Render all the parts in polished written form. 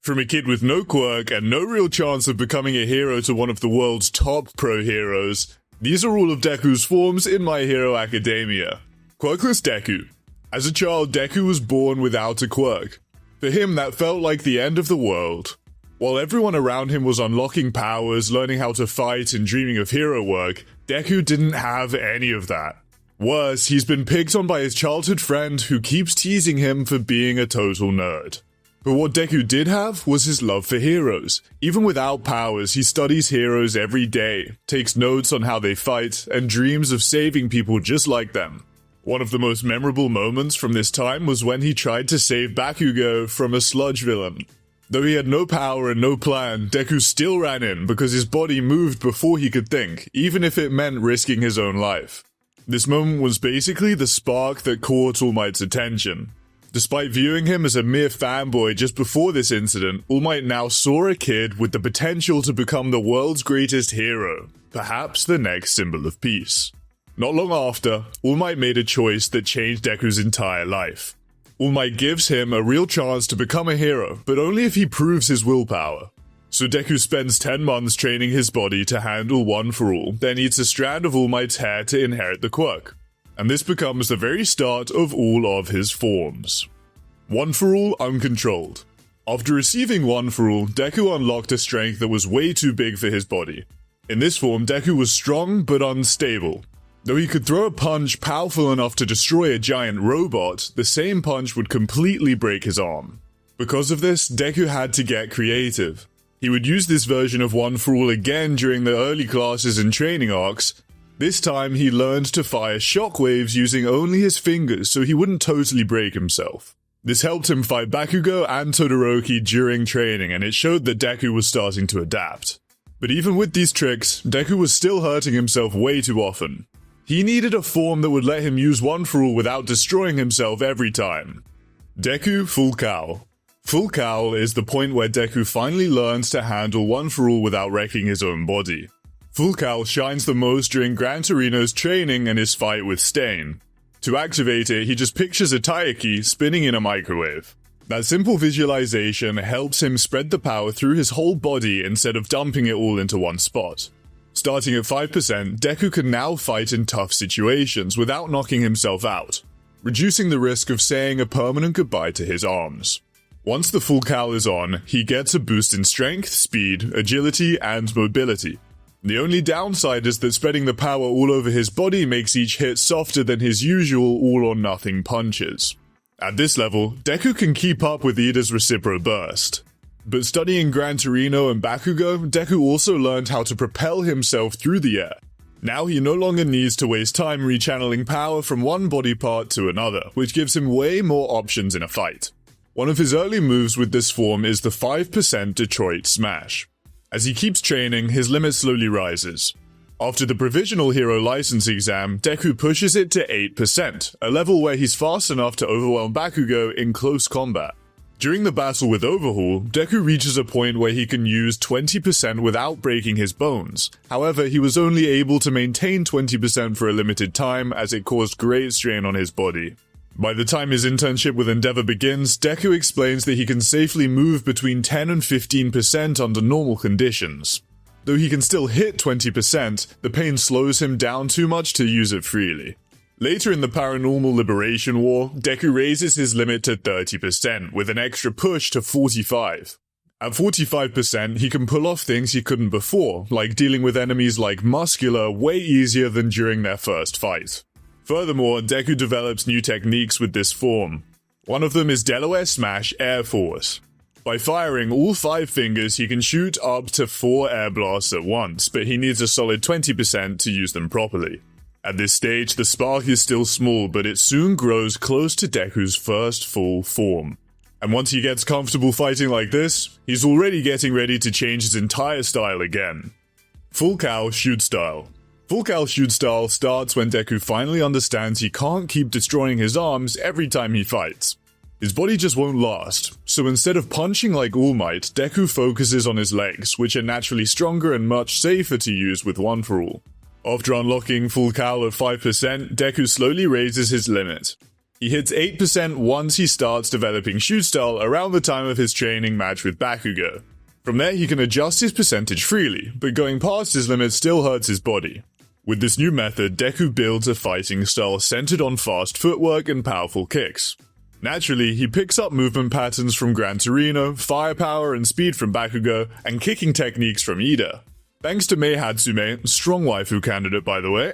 From a kid with no quirk and no real chance of becoming a hero to one of the world's top pro heroes, these are all of Deku's forms in My Hero Academia. Quirkless Deku. As a child, Deku was born without a quirk. For him, that felt like the end of the world. While everyone around him was unlocking powers, learning how to fight, and dreaming of hero work, Deku didn't have any of that. Worse, he's been picked on by his childhood friend who keeps teasing him for being a total nerd. But what Deku did have was his love for heroes. Even without powers, he studies heroes every day, takes notes on how they fight, and dreams of saving people just like them. One of the most memorable moments from this time was when he tried to save Bakugo from a sludge villain. Though he had no power and no plan, Deku still ran in because his body moved before he could think, even if it meant risking his own life. This moment was basically the spark that caught All Might's attention. Despite viewing him as a mere fanboy just before this incident, All Might now saw a kid with the potential to become the world's greatest hero, perhaps the next symbol of peace. Not long after, All Might made a choice that changed Deku's entire life. All Might gives him a real chance to become a hero, but only if he proves his willpower. So Deku spends 10 months training his body to handle One For All, then eats a strand of All Might's hair to inherit the quirk. And this becomes the very start of all of his forms. One For All, Uncontrolled. After receiving One For All, Deku unlocked a strength that was way too big for his body. In this form, Deku was strong but unstable. Though he could throw a punch powerful enough to destroy a giant robot, the same punch would completely break his arm. Because of this, Deku had to get creative. He would use this version of One For All again during the early classes and training arcs. This time he learned to fire shockwaves using only his fingers so he wouldn't totally break himself. This helped him fight Bakugo and Todoroki during training, and it showed that Deku was starting to adapt. But even with these tricks, Deku was still hurting himself way too often. He needed a form that would let him use One For All without destroying himself every time. Deku Full Cowl. Full Cowl is the point where Deku finally learns to handle One For All without wrecking his own body. Full Cowl shines the most during Gran Torino's training and his fight with Stain. To activate it, he just pictures a Taiyaki spinning in a microwave. That simple visualization helps him spread the power through his whole body instead of dumping it all into one spot. Starting at 5%, Deku can now fight in tough situations without knocking himself out, reducing the risk of saying a permanent goodbye to his arms. Once the Full Cowl is on, he gets a boost in strength, speed, agility, and mobility. The only downside is that spreading the power all over his body makes each hit softer than his usual all-or-nothing punches. At this level, Deku can keep up with Ida's Recipro Burst. But studying Gran Torino and Bakugo, Deku also learned how to propel himself through the air. Now he no longer needs to waste time rechanneling power from one body part to another, which gives him way more options in a fight. One of his early moves with this form is the 5% Detroit Smash. As he keeps training, his limit slowly rises. After the Provisional Hero License exam, Deku pushes it to 8%, a level where he's fast enough to overwhelm Bakugo in close combat. During the battle with Overhaul, Deku reaches a point where he can use 20% without breaking his bones. However, he was only able to maintain 20% for a limited time as it caused great strain on his body. By the time his internship with Endeavor begins, Deku explains that he can safely move between 10 and 15% under normal conditions. Though he can still hit 20%, the pain slows him down too much to use it freely. Later in the Paranormal Liberation War, Deku raises his limit to 30%, with an extra push to 45%. At 45%, he can pull off things he couldn't before, like dealing with enemies like Muscular way easier than during their first fight. Furthermore, Deku develops new techniques with this form. One of them is Delaware Smash Air Force. By firing all 5 fingers, he can shoot up to 4 air blasts at once, but he needs a solid 20% to use them properly. At this stage, the spark is still small, but it soon grows close to Deku's first full form. And once he gets comfortable fighting like this, he's already getting ready to change his entire style again. Full Cowl Shoot Style. Full Cowl Shoot Style starts when Deku finally understands he can't keep destroying his arms every time he fights. His body just won't last, so instead of punching like All Might, Deku focuses on his legs, which are naturally stronger and much safer to use with One For All. After unlocking Full Cowl at 5%, Deku slowly raises his limit. He hits 8% once he starts developing shoot style around the time of his training match with Bakugo. From there he can adjust his percentage freely, but going past his limit still hurts his body. With this new method, Deku builds a fighting style centered on fast footwork and powerful kicks. Naturally, he picks up movement patterns from Gran Torino, firepower and speed from Bakugo, and kicking techniques from Ida. Thanks to Mei Hatsume, strong waifu candidate by the way,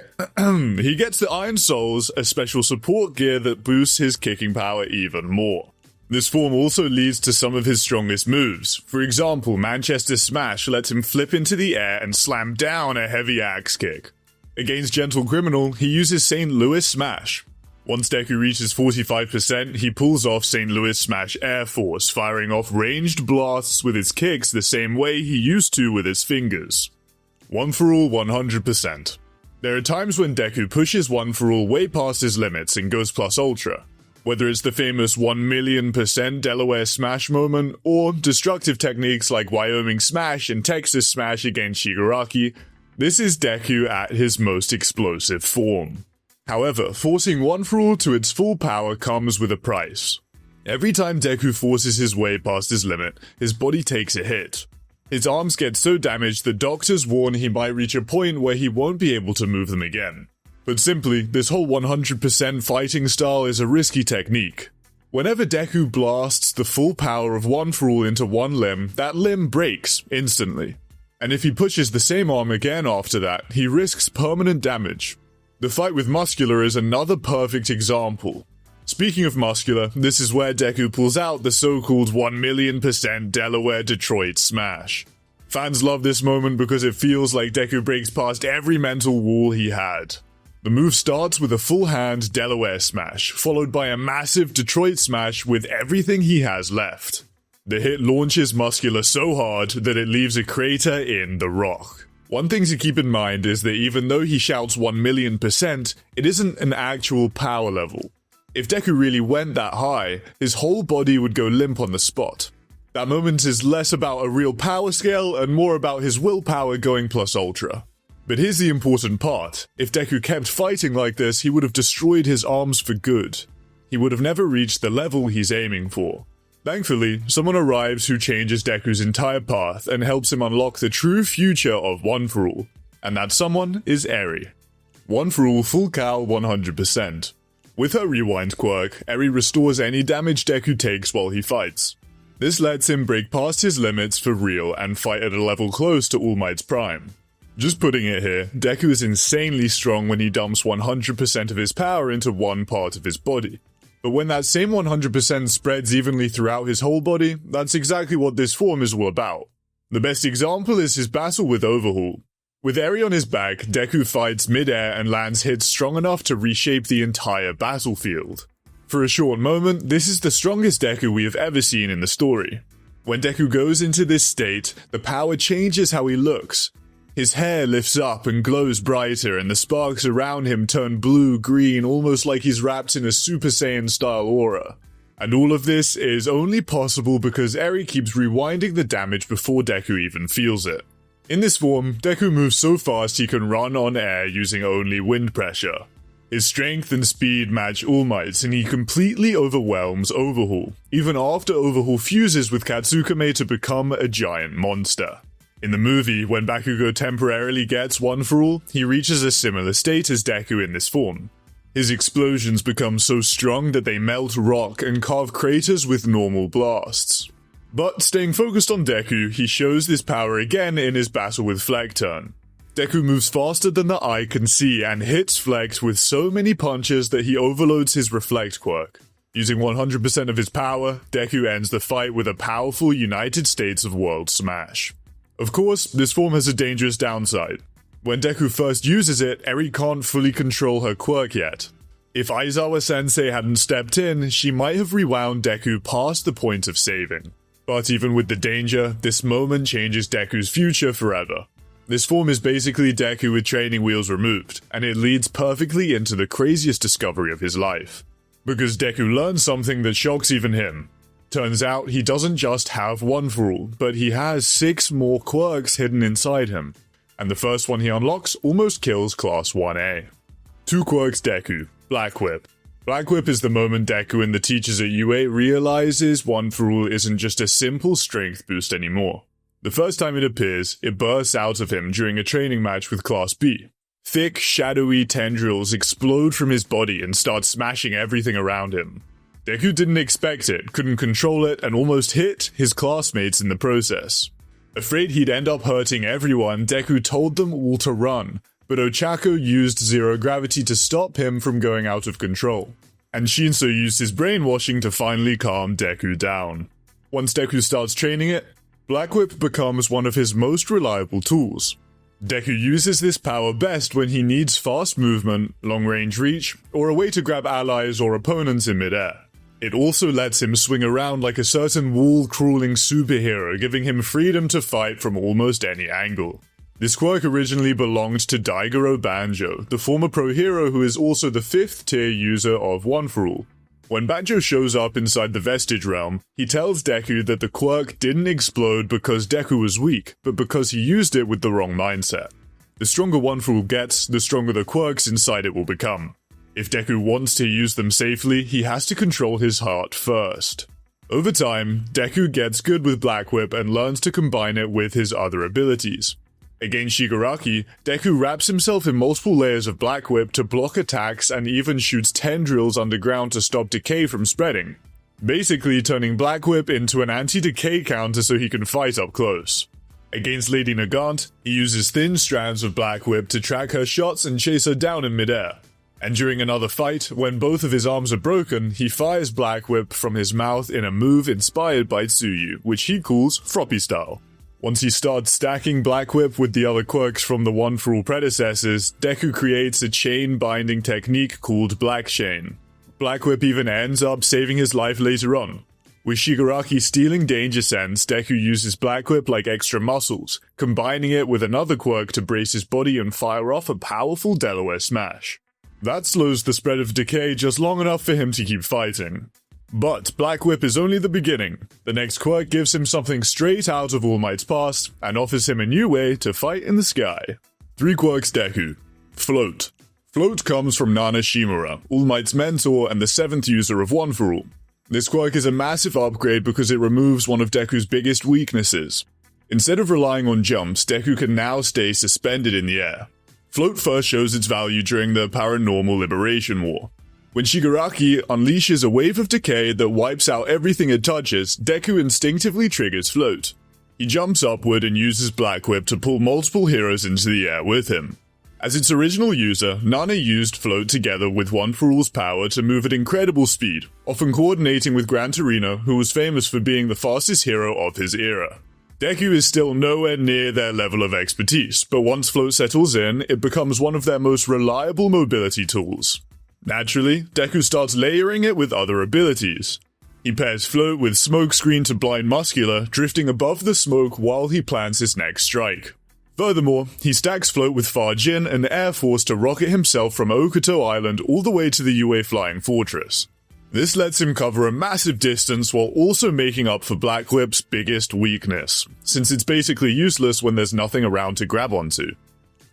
he gets the Iron Souls, a special support gear that boosts his kicking power even more. This form also leads to some of his strongest moves. For example, Manchester Smash lets him flip into the air and slam down a heavy axe kick. Against Gentle Criminal, he uses St. Louis Smash. Once Deku reaches 45%, he pulls off St. Louis Smash Air Force, firing off ranged blasts with his kicks the same way he used to with his fingers. One for all 100%. There are times when Deku pushes one for all way past his limits and goes plus ultra. Whether it's the famous 1,000,000% Delaware Smash moment, or destructive techniques like Wyoming Smash and Texas Smash against Shigaraki, this is Deku at his most explosive form. However, forcing one for all to its full power comes with a price. Every time Deku forces his way past his limit, his body takes a hit. His arms get so damaged that doctors warn he might reach a point where he won't be able to move them again. But simply, this whole 100% fighting style is a risky technique. Whenever Deku blasts the full power of one for all into one limb, that limb breaks instantly. And if he pushes the same arm again after that, he risks permanent damage. The fight with Muscular is another perfect example. Speaking of Muscular, this is where Deku pulls out the so-called 1,000,000% Delaware Detroit Smash. Fans love this moment because it feels like Deku breaks past every mental wall he had. The move starts with a full hand Delaware Smash, followed by a massive Detroit Smash with everything he has left. The hit launches Muscular so hard that it leaves a crater in the rock. One thing to keep in mind is that even though he shouts 1,000,000%, it isn't an actual power level. If Deku really went that high, his whole body would go limp on the spot. That moment is less about a real power scale and more about his willpower going plus ultra. But here's the important part. If Deku kept fighting like this, he would have destroyed his arms for good. He would have never reached the level he's aiming for. Thankfully, someone arrives who changes Deku's entire path and helps him unlock the true future of One For All. And that someone is Eri. One For All full Cowl 100%. With her rewind quirk, Eri restores any damage Deku takes while he fights. This lets him break past his limits for real and fight at a level close to All Might's prime. Just putting it here, Deku is insanely strong when he dumps 100% of his power into one part of his body. But when that same 100% spreads evenly throughout his whole body, that's exactly what this form is all about. The best example is his battle with Overhaul. With Eri on his back, Deku fights mid-air and lands hits strong enough to reshape the entire battlefield. For a short moment, this is the strongest Deku we have ever seen in the story. When Deku goes into this state, the power changes how he looks. His hair lifts up and glows brighter, and the sparks around him turn blue-green, almost like he's wrapped in a Super Saiyan-style aura. And all of this is only possible because Eri keeps rewinding the damage before Deku even feels it. In this form, Deku moves so fast he can run on air using only wind pressure. His strength and speed match All Might's, and he completely overwhelms Overhaul, even after Overhaul fuses with Katsukame to become a giant monster. In the movie, when Bakugo temporarily gets One For All, he reaches a similar state as Deku in this form. His explosions become so strong that they melt rock and carve craters with normal blasts. But staying focused on Deku, he shows this power again in his battle with Fleckturn. Deku moves faster than the eye can see and hits Flecked with so many punches that he overloads his Reflect quirk. Using 100% of his power, Deku ends the fight with a powerful United States of World Smash. Of course, this form has a dangerous downside. When Deku first uses it, Eri can't fully control her quirk yet. If Aizawa-sensei hadn't stepped in, she might have rewound Deku past the point of saving. But even with the danger, this moment changes Deku's future forever. This form is basically Deku with training wheels removed, and it leads perfectly into the craziest discovery of his life. Because Deku learns something that shocks even him. Turns out he doesn't just have One For All, but he has 6 more quirks hidden inside him. And the first one he unlocks almost kills Class 1A. 2 quirks Deku, Black Whip. Black Whip is the moment Deku and the teachers at UA realizes One For All isn't just a simple strength boost anymore. The first time it appears, it bursts out of him during a training match with Class B. Thick, shadowy tendrils explode from his body and start smashing everything around him. Deku didn't expect it, couldn't control it, and almost hit his classmates in the process. Afraid he'd end up hurting everyone, Deku told them all to run, but Ochako used zero gravity to stop him from going out of control. And Shinso used his brainwashing to finally calm Deku down. Once Deku starts training it, Black Whip becomes one of his most reliable tools. Deku uses this power best when he needs fast movement, long-range reach, or a way to grab allies or opponents in midair. It also lets him swing around like a certain wall-crawling superhero, giving him freedom to fight from almost any angle. This quirk originally belonged to Daigoro Banjo, the former pro hero who is also the 5th tier user of One For All. When Banjo shows up inside the Vestige Realm, he tells Deku that the quirk didn't explode because Deku was weak, but because he used it with the wrong mindset. The stronger One For All gets, the stronger the quirks inside it will become. If Deku wants to use them safely, he has to control his heart first. Over time, Deku gets good with Black Whip and learns to combine it with his other abilities. Against Shigaraki, Deku wraps himself in multiple layers of Black Whip to block attacks and even shoots tendrils underground to stop decay from spreading. Basically turning Black Whip into an anti-decay counter so he can fight up close. Against Lady Nagant, he uses thin strands of Black Whip to track her shots and chase her down in midair. And during another fight, when both of his arms are broken, he fires Black Whip from his mouth in a move inspired by Tsuyu, which he calls Froppy Style. Once he starts stacking Black Whip with the other quirks from the One For All predecessors, Deku creates a chain binding technique called Black Chain. Black Whip even ends up saving his life later on. With Shigaraki stealing Danger Sense, Deku uses Black Whip like extra muscles, combining it with another quirk to brace his body and fire off a powerful Delaware Smash. That slows the spread of decay just long enough for him to keep fighting. But Black Whip is only the beginning. The next quirk gives him something straight out of All Might's past, and offers him a new way to fight in the sky. 3 quirks Deku. Float. Float comes from Nana Shimura, All Might's mentor and the 7th user of One For All. This quirk is a massive upgrade because it removes one of Deku's biggest weaknesses. Instead of relying on jumps, Deku can now stay suspended in the air. Float first shows its value during the Paranormal Liberation War. When Shigaraki unleashes a wave of decay that wipes out everything it touches, Deku instinctively triggers Float. He jumps upward and uses Black Whip to pull multiple heroes into the air with him. As its original user, Nana used Float together with One For All's power to move at incredible speed, often coordinating with Gran Torino, who was famous for being the fastest hero of his era. Deku is still nowhere near their level of expertise, but once Float settles in, it becomes one of their most reliable mobility tools. Naturally, Deku starts layering it with other abilities. He pairs Float with Smokescreen to blind Muscular, drifting above the smoke while he plans his next strike. Furthermore, he stacks Float with Far-Jin and Air Force to rocket himself from Okuto Island all the way to the UA Flying Fortress. This lets him cover a massive distance while also making up for Black Whip's biggest weakness, since it's basically useless when there's nothing around to grab onto.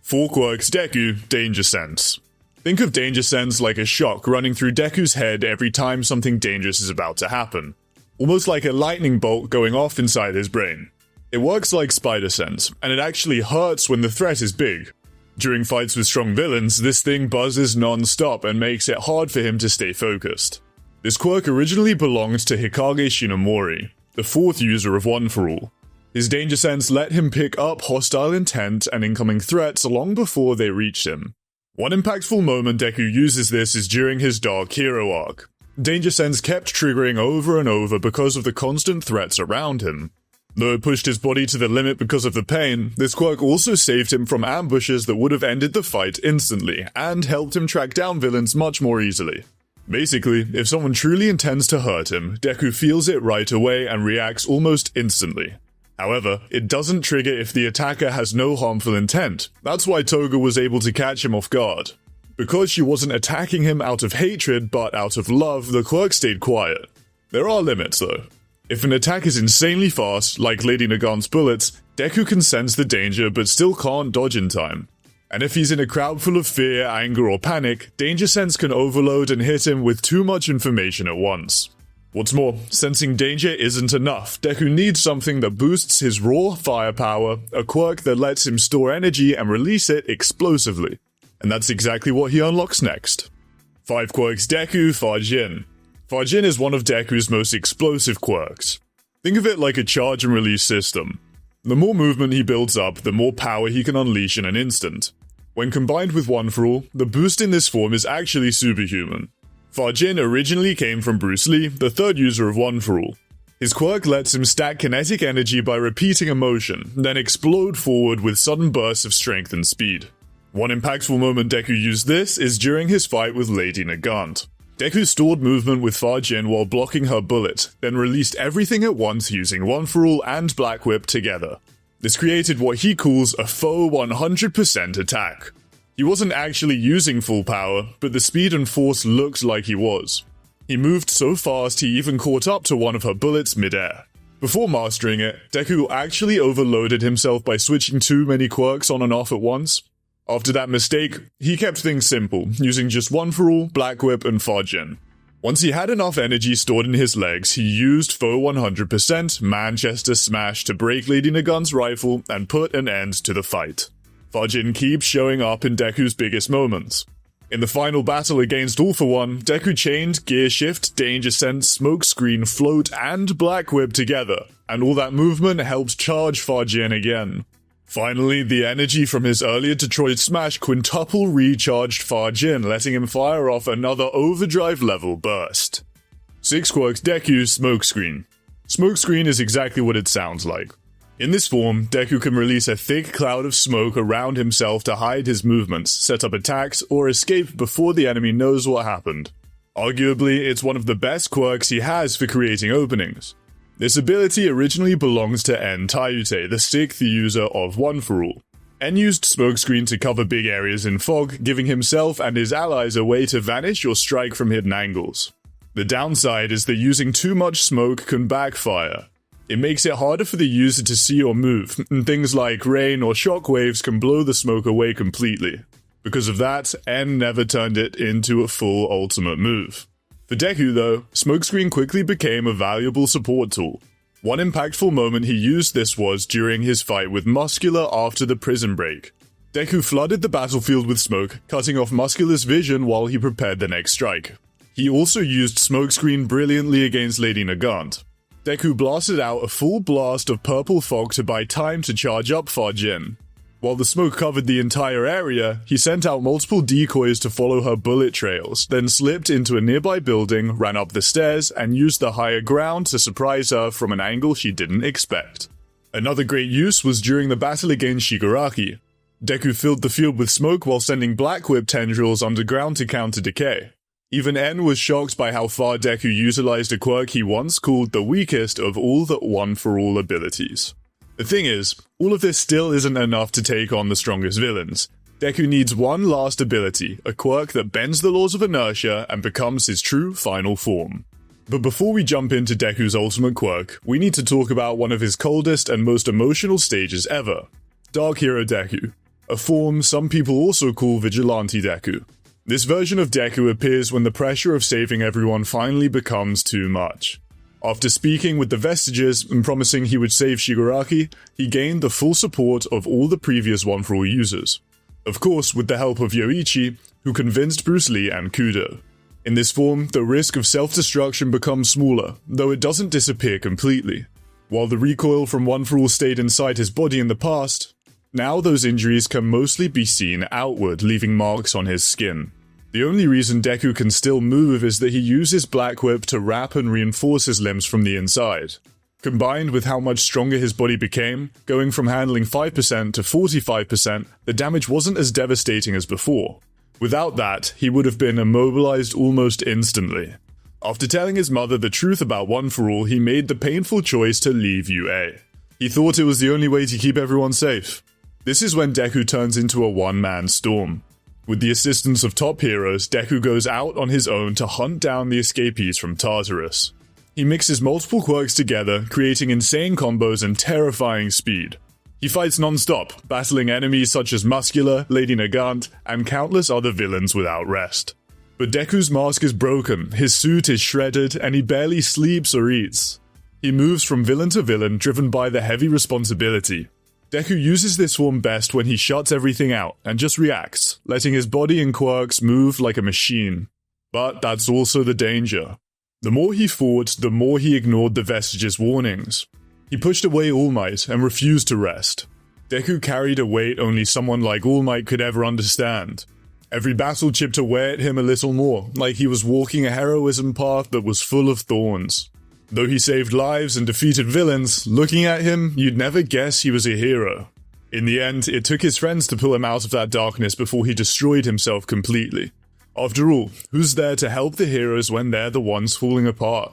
4 quirks Deku, Danger Sense. Think of Danger Sense like a shock running through Deku's head every time something dangerous is about to happen. Almost like a lightning bolt going off inside his brain. It works like Spider Sense, and it actually hurts when the threat is big. During fights with strong villains, this thing buzzes non-stop and makes it hard for him to stay focused. This quirk originally belonged to Hikage Shinomori, the 4th user of One For All. His Danger Sense let him pick up hostile intent and incoming threats long before they reached him. One impactful moment Deku uses this is during his Dark Hero arc. Danger Sense kept triggering over and over because of the constant threats around him. Though it pushed his body to the limit because of the pain, this quirk also saved him from ambushes that would have ended the fight instantly, and helped him track down villains much more easily. Basically, if someone truly intends to hurt him, Deku feels it right away and reacts almost instantly. However, it doesn't trigger if the attacker has no harmful intent. That's why Toga was able to catch him off guard. Because she wasn't attacking him out of hatred but out of love, the quirk stayed quiet. There are limits though. If an attack is insanely fast, like Lady Nagant's bullets, Deku can sense the danger but still can't dodge in time. And if he's in a crowd full of fear, anger, or panic, Danger Sense can overload and hit him with too much information at once. What's more, sensing danger isn't enough. Deku needs something that boosts his raw firepower, a quirk that lets him store energy and release it explosively. And that's exactly what he unlocks next. 5 quirks Deku Fajin. Fajin is one of Deku's most explosive quirks. Think of it like a charge and release system. The more movement he builds up, the more power he can unleash in an instant. When combined with One For All, the boost in this form is actually superhuman. Fajin originally came from Bruce Lee, the third user of One For All. His quirk lets him stack kinetic energy by repeating a motion, then explode forward with sudden bursts of strength and speed. One impactful moment Deku used this is during his fight with Lady Nagant. Deku stored movement with Fajin while blocking her bullet, then released everything at once using One For All and Black Whip together. This created what he calls a faux 100% attack. He wasn't actually using full power, but the speed and force looked like he was. He moved so fast he even caught up to one of her bullets mid-air. Before mastering it, Deku actually overloaded himself by switching too many quirks on and off at once. After that mistake, he kept things simple, using just One For All, Black Whip, and Fajin. Once he had enough energy stored in his legs, he used faux 100% Manchester Smash to break Lady Nagant's rifle and put an end to the fight. Fajin keeps showing up in Deku's biggest moments. In the final battle against All For One, Deku chained Gearshift, Danger Sense, Smokescreen, Float, and Black Whip together, and all that movement helped charge Fajin again. Finally, the energy from his earlier Detroit Smash quintuple recharged Fajin, letting him fire off another overdrive level burst. 6 quirks Deku Smokescreen. Smokescreen is exactly what it sounds like. In this form, Deku can release a thick cloud of smoke around himself to hide his movements, set up attacks, or escape before the enemy knows what happened. Arguably, it's one of the best quirks he has for creating openings. This ability originally belongs to En Taiute, the 6th user of One For All. En used Smokescreen to cover big areas in fog, giving himself and his allies a way to vanish or strike from hidden angles. The downside is that using too much smoke can backfire. It makes it harder for the user to see or move, and things like rain or shockwaves can blow the smoke away completely. Because of that, En never turned it into a full ultimate move. For Deku though, Smokescreen quickly became a valuable support tool. One impactful moment he used this was during his fight with Muscular after the prison break. Deku flooded the battlefield with smoke, cutting off Muscular's vision while he prepared the next strike. He also used Smokescreen brilliantly against Lady Nagant. Deku blasted out a full blast of purple fog to buy time to charge up Fajin. While the smoke covered the entire area, he sent out multiple decoys to follow her bullet trails, then slipped into a nearby building, ran up the stairs, and used the higher ground to surprise her from an angle she didn't expect. Another great use was during the battle against Shigaraki. Deku filled the field with smoke while sending Black Whip tendrils underground to counter decay. Even En was shocked by how far Deku utilized a quirk he once called the weakest of all the One For All abilities. The thing is, all of this still isn't enough to take on the strongest villains. Deku needs one last ability, a quirk that bends the laws of inertia and becomes his true final form. But before we jump into Deku's ultimate quirk, we need to talk about one of his coldest and most emotional stages ever, Dark Hero Deku, a form some people also call Vigilante Deku. This version of Deku appears when the pressure of saving everyone finally becomes too much. After speaking with the Vestiges and promising he would save Shigaraki, he gained the full support of all the previous One For All users. Of course, with the help of Yoichi, who convinced Bruce Lee and Kudo. In this form, the risk of self-destruction becomes smaller, though it doesn't disappear completely. While the recoil from One For All stayed inside his body in the past, now those injuries can mostly be seen outward, leaving marks on his skin. The only reason Deku can still move is that he uses Black Whip to wrap and reinforce his limbs from the inside. Combined with how much stronger his body became, going from handling 5% to 45%, the damage wasn't as devastating as before. Without that, he would have been immobilized almost instantly. After telling his mother the truth about One For All, he made the painful choice to leave UA. He thought it was the only way to keep everyone safe. This is when Deku turns into a one-man storm. With the assistance of top heroes, Deku goes out on his own to hunt down the escapees from Tartarus. He mixes multiple quirks together, creating insane combos and terrifying speed. He fights non-stop, battling enemies such as Muscular, Lady Nagant, and countless other villains without rest. But Deku's mask is broken, his suit is shredded, and he barely sleeps or eats. He moves from villain to villain, driven by the heavy responsibility. Deku uses this form best when he shuts everything out and just reacts, letting his body and quirks move like a machine. But that's also the danger. The more he fought, the more he ignored the Vestige's warnings. He pushed away All Might and refused to rest. Deku carried a weight only someone like All Might could ever understand. Every battle chipped away at him a little more, like he was walking a heroism path that was full of thorns. Though he saved lives and defeated villains, looking at him, you'd never guess he was a hero. In the end, it took his friends to pull him out of that darkness before he destroyed himself completely. After all, who's there to help the heroes when they're the ones falling apart?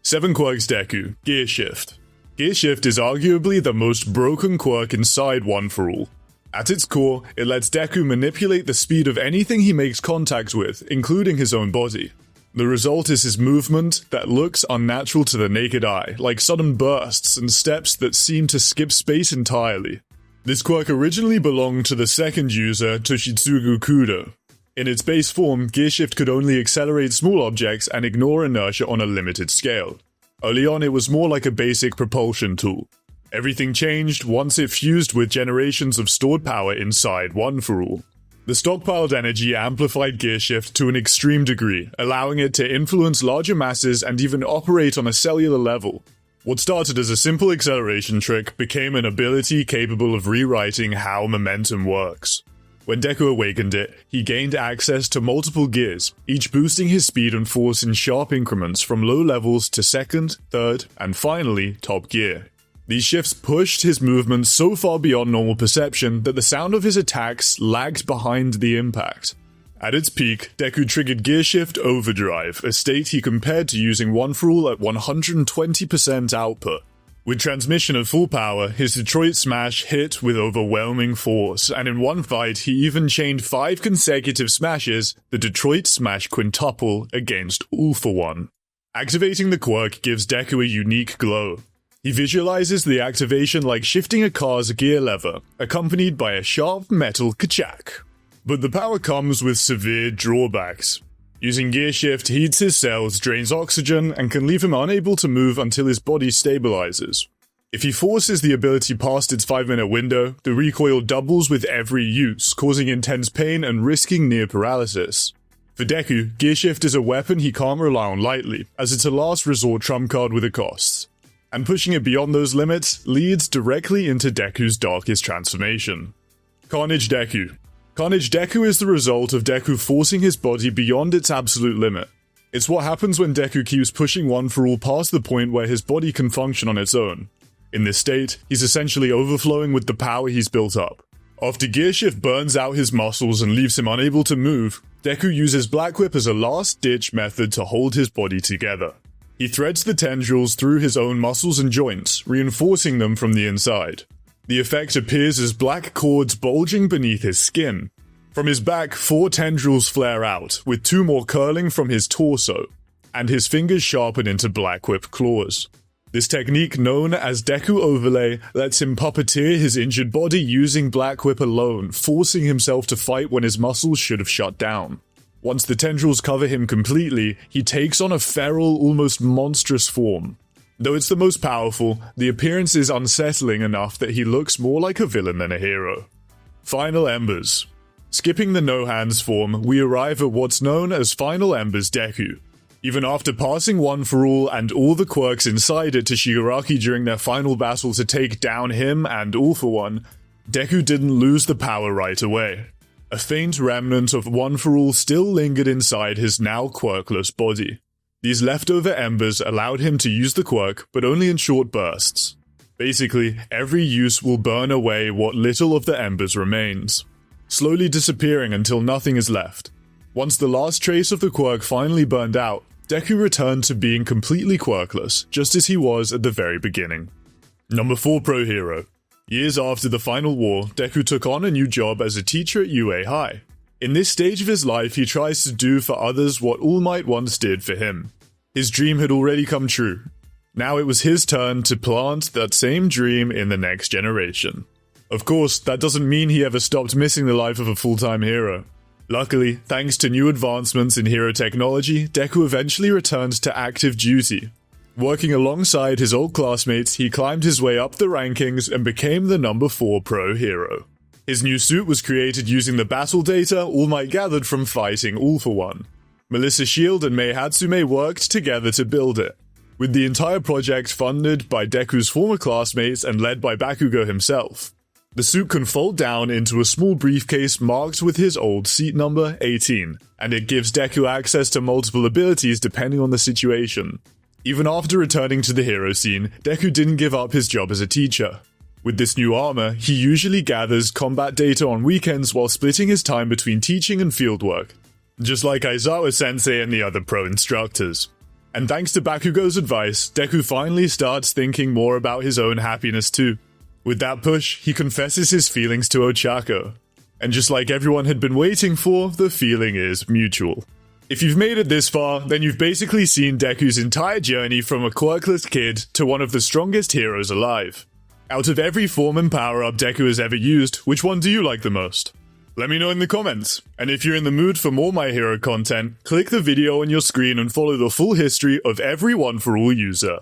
7 Quirks Deku, Gearshift. Gearshift is arguably the most broken quirk inside One For All. At its core, it lets Deku manipulate the speed of anything he makes contact with, including his own body. The result is his movement that looks unnatural to the naked eye, like sudden bursts and steps that seem to skip space entirely. This quirk originally belonged to the second user, Toshitsugu Kudo. In its base form, Gearshift could only accelerate small objects and ignore inertia on a limited scale. Early on, it was more like a basic propulsion tool. Everything changed once it fused with generations of stored power inside One For All. The stockpiled energy amplified Gearshift to an extreme degree, allowing it to influence larger masses and even operate on a cellular level. What started as a simple acceleration trick became an ability capable of rewriting how momentum works. When Deku awakened it, he gained access to multiple gears, each boosting his speed and force in sharp increments from low levels to second, third, and finally, top gear. These shifts pushed his movements so far beyond normal perception that the sound of his attacks lagged behind the impact. At its peak, Deku triggered Gearshift Overdrive, a state he compared to using One For All at 120% output. With transmission of full power, his Detroit Smash hit with overwhelming force, and in one fight he even chained 5 consecutive smashes, the Detroit Smash Quintuple, against All For One. Activating the quirk gives Deku a unique glow. He visualizes the activation like shifting a car's gear lever, accompanied by a sharp metal kachak. But the power comes with severe drawbacks. Using Gearshift heats his cells, drains oxygen, and can leave him unable to move until his body stabilizes. If he forces the ability past its 5-minute window, the recoil doubles with every use, causing intense pain and risking near paralysis. For Deku, Gearshift is a weapon he can't rely on lightly, as it's a last resort trump card with a cost. And pushing it beyond those limits leads directly into Deku's darkest transformation. Carnage Deku. Carnage Deku is the result of Deku forcing his body beyond its absolute limit. It's what happens when Deku keeps pushing One For All past the point where his body can function on its own. In this state, he's essentially overflowing with the power he's built up. After Gearshift burns out his muscles and leaves him unable to move, Deku uses Black Whip as a last-ditch method to hold his body together. He threads the tendrils through his own muscles and joints, reinforcing them from the inside. The effect appears as black cords bulging beneath his skin. From his back, 4 tendrils flare out, with 2 more curling from his torso, and his fingers sharpen into Black Whip claws. This technique, known as Deku Overlay, lets him puppeteer his injured body using Black Whip alone, forcing himself to fight when his muscles should have shut down. Once the tendrils cover him completely, he takes on a feral, almost monstrous form. Though it's the most powerful, the appearance is unsettling enough that he looks more like a villain than a hero. Final Embers. Skipping the no-hands form, we arrive at what's known as Final Embers Deku. Even after passing One For All and all the quirks inside it to Shigaraki during their final battle to take down him and All For One, Deku didn't lose the power right away. A faint remnant of One For All still lingered inside his now quirkless body. These leftover embers allowed him to use the quirk, but only in short bursts. Basically, every use will burn away what little of the embers remains, slowly disappearing until nothing is left. Once the last trace of the quirk finally burned out, Deku returned to being completely quirkless, just as he was at the very beginning. Number 4 Pro Hero. Years after the final war, Deku took on a new job as a teacher at UA High. In this stage of his life, he tries to do for others what All Might once did for him. His dream had already come true. Now it was his turn to plant that same dream in the next generation. Of course, that doesn't mean he ever stopped missing the life of a full-time hero. Luckily, thanks to new advancements in hero technology, Deku eventually returned to active duty. Working alongside his old classmates, he climbed his way up the rankings and became the number 4 pro hero. His new suit was created using the battle data All Might gathered from fighting All for One. Melissa Shield and Mei Hatsume worked together to build it, with the entire project funded by Deku's former classmates and led by Bakugo himself. The suit can fold down into a small briefcase marked with his old seat number 18, and it gives Deku access to multiple abilities depending on the situation. Even after returning to the hero scene, Deku didn't give up his job as a teacher. With this new armor, he usually gathers combat data on weekends while splitting his time between teaching and fieldwork, just like Aizawa-sensei and the other pro instructors. And thanks to Bakugo's advice, Deku finally starts thinking more about his own happiness too. With that push, he confesses his feelings to Ochako. And just like everyone had been waiting for, the feeling is mutual. If you've made it this far, then you've basically seen Deku's entire journey from a quirkless kid to one of the strongest heroes alive. Out of every form and power-up Deku has ever used, which one do you like the most? Let me know in the comments. And if you're in the mood for more My Hero content, click the video on your screen and follow the full history of every One for All user.